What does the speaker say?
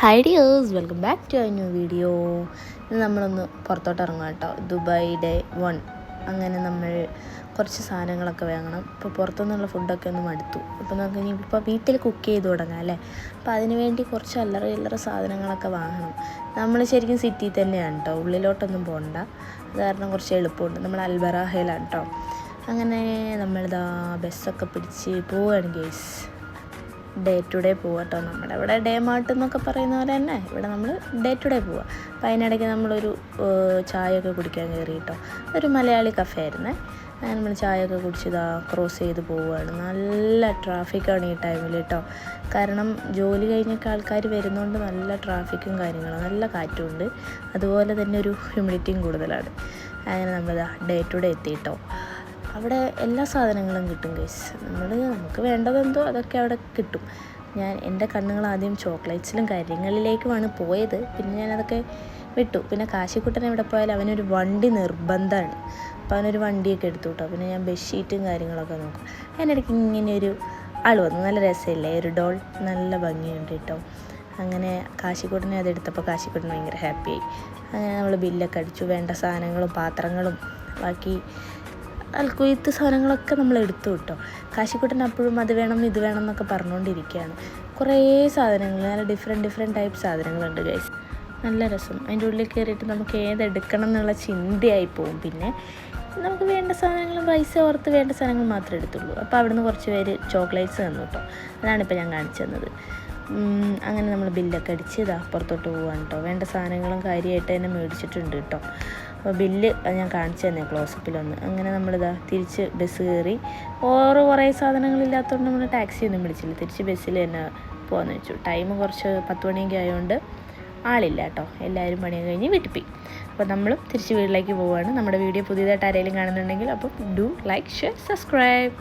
Hi dears, welcome back to new video. ഇന്ന് നമ്മളൊന്ന് പുറത്തോട്ട് ഇറങ്ങുക കേട്ടോ. Dubai day 1. അങ്ങനെ നമ്മൾ കുറച്ച് സാധനങ്ങളൊക്കെ വാങ്ങണം. ഇപ്പോൾ പുറത്തുനിന്നുള്ള ഫുഡൊക്കെ ഒന്ന് മടുത്തു. അപ്പോൾ നമുക്ക് ഇനിയിപ്പോൾ വീട്ടിൽ കുക്ക് ചെയ്ത് തുടങ്ങാം അല്ലേ. അപ്പോൾ അതിന് വേണ്ടി കുറച്ച് അല്ലറ സാധനങ്ങളൊക്കെ വാങ്ങണം. നമ്മൾ ശരിക്കും സിറ്റിയിൽ തന്നെയാണ് കേട്ടോ, ഉള്ളിലോട്ടൊന്നും പോകണ്ട. അത് കാരണം കുറച്ച് എളുപ്പമുണ്ട്. നമ്മൾ അൽബറാഹയിലാണ് കേട്ടോ. അങ്ങനെ നമ്മളിതാ ബസ്സൊക്കെ പിടിച്ച് പോവുകയാണ് ഗേസ്. ഡേ ടു ഡേ പോവുക കേട്ടോ. നമ്മുടെ ഇവിടെ ഡേ മാർട്ട് എന്നൊക്കെ പറയുന്ന പോലെ തന്നെ ഇവിടെ നമ്മൾ ഡേ ടു ഡേ പോവുക. അപ്പോൾ അതിനിടയ്ക്ക് നമ്മളൊരു ചായയൊക്കെ കുടിക്കാൻ കയറി കേട്ടോ. ഒരു മലയാളി കഫേ ആയിരുന്നേ. അങ്ങനെ നമ്മൾ ചായയൊക്കെ കുടിച്ചിതാ ക്രോസ് ചെയ്ത് പോവുകയാണ്. നല്ല ട്രാഫിക്കാണ് ഈ ടൈമിൽ കേട്ടോ. കാരണം ജോലി കഴിഞ്ഞൊക്കെ ആൾക്കാർ വരുന്നതുകൊണ്ട് നല്ല ട്രാഫിക്കും കാര്യങ്ങളും, നല്ല കാറ്റുമുണ്ട്. അതുപോലെ തന്നെ ഒരു ഹ്യൂമിഡിറ്റിയും കൂടുതലാണ്. അങ്ങനെ നമ്മളിതാ ഡേ ടു ഡേ എത്തി കേട്ടോ. അവിടെ എല്ലാ സാധനങ്ങളും കിട്ടും ഗൈസ്. നമുക്ക് വേണ്ടതെന്തോ അതൊക്കെ അവിടെ കിട്ടും. എൻ്റെ കണ്ണുകൾ ആദ്യം ചോക്ലേറ്റ്സിലും കാര്യങ്ങളിലേക്കുമാണ് പോയത്. പിന്നെ ഞാനതൊക്കെ വിട്ടു. പിന്നെ കാശിക്കുട്ടൻ എവിടെ പോയാലും അവനൊരു വണ്ടി നിർബന്ധമാണ്. അപ്പോൾ അവനൊരു വണ്ടിയൊക്കെ എടുത്തു കേട്ടോ. പിന്നെ ഞാൻ ബെഡ്ഷീറ്റും കാര്യങ്ങളൊക്കെ നോക്കും. അതിനിടയ്ക്ക് ഇങ്ങനെ ഒരു ആൾ വന്നു. നല്ല രസമില്ലേ ഒരു ഡോൾ, നല്ല ഭംഗിയുണ്ട് കേട്ടോ. അങ്ങനെ കാശിക്കുട്ടനെ അതെടുത്തപ്പോൾ കാശിക്കുട്ടൻ ഭയങ്കര ഹാപ്പിയായി. അങ്ങനെ നമ്മൾ ബില്ലൊക്കെ അടിച്ചു. വേണ്ട സാധനങ്ങളും പാത്രങ്ങളും ബാക്കി അൽക്കുയത്ത് സാധനങ്ങളൊക്കെ നമ്മൾ എടുത്തു കിട്ടോ. കാശിക്കുട്ടൻ അപ്പോഴും അത് വേണം ഇത് വേണം എന്നൊക്കെ പറഞ്ഞുകൊണ്ടിരിക്കുകയാണ്. കുറേ സാധനങ്ങൾ, നല്ല ഡിഫറെൻറ്റ് ടൈപ്പ് സാധനങ്ങളുണ്ട് ഗൈസ്. നല്ല രസം. അതിൻ്റെ ഉള്ളിൽ കയറിയിട്ട് നമുക്ക് ഏതെടുക്കണം എന്നുള്ള ചിന്തയായി പോവും. പിന്നെ നമുക്ക് വേണ്ട സാധനങ്ങൾ പൈസ ഓർത്ത് വേണ്ട സാധനങ്ങൾ മാത്രമേ എടുത്തുള്ളൂ. അപ്പോൾ അവിടുന്ന് കുറച്ച് പേര് ചോക്ലേറ്റ്സ് തന്നു കേട്ടോ. അതാണിപ്പോൾ ഞാൻ കാണിച്ചു തന്നത്. അങ്ങനെ നമ്മൾ ബില്ലൊക്കെ അടിച്ച് ഇതാ പുറത്തോട്ട് പോവാണ് കേട്ടോ. വേണ്ട സാധനങ്ങളും കാര്യമായിട്ട് തന്നെ മേടിച്ചിട്ടുണ്ട് കേട്ടോ. അപ്പോൾ ബില്ല് ഞാൻ കാണിച്ചു തന്നെ ക്ലോസപ്പിലൊന്ന്. അങ്ങനെ നമ്മളിതാ തിരിച്ച് ബസ് കയറി. കുറേ സാധനങ്ങളില്ലാത്തതുകൊണ്ട് നമ്മൾ ടാക്സി ഒന്നും വിളിച്ചില്ല. തിരിച്ച് ബസ്സിൽ തന്നെ പോകാമെന്ന് വെച്ചു. ടൈം കുറച്ച് 10 മണിയൊക്കെ ആയതുകൊണ്ട് ആളില്ല കേട്ടോ. എല്ലാവരും പണിയൊക്കെ കഴിഞ്ഞ് വീട്ടിൽ പോയി. അപ്പോൾ നമ്മളും തിരിച്ച് വീട്ടിലേക്ക് പോവുകയാണ്. നമ്മുടെ വീഡിയോ പുതിയതായിട്ട് ആരെങ്കിലും കാണുന്നുണ്ടെങ്കിൽ അപ്പോൾ ഡു ലൈക്ക്, ഷെയർ, സബ്സ്ക്രൈബ്.